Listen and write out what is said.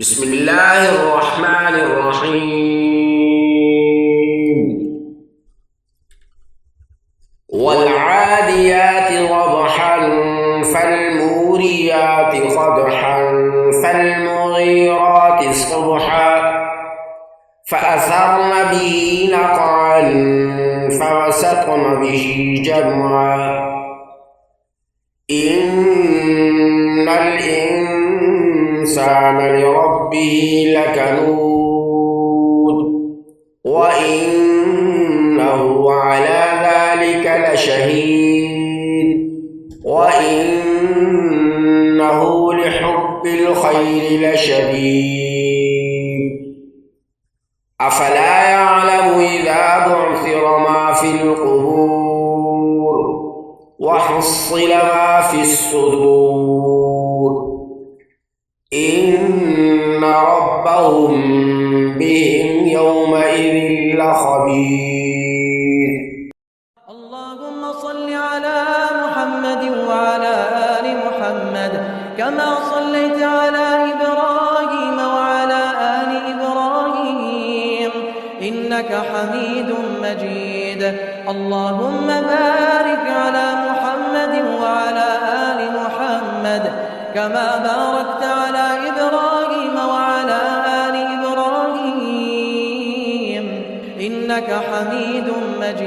بسم الله الرحمن الرحيم. والعاديات ضبحا فالموريات قدحا فالمغيرات صبحا فأثرن به نقعا فوسطن به جمعا إن الإنسان لربه لكنود وإنه على ذلك لشهيد وإنه لحب الخير لشديد أفلا يعلم إذا بعثر ما في القبور وحصل ما في الصدور إن ربهم بهم يومئذ لخبير. اللهم صل على محمد وعلى آل محمد كما صليت على إبراهيم وعلى آل إبراهيم إنك حميد مجيد. اللهم بارك على محمد وعلى آل محمد كما باركت على إبراهيم وعلى آل إبراهيم إنك حميد مجيد.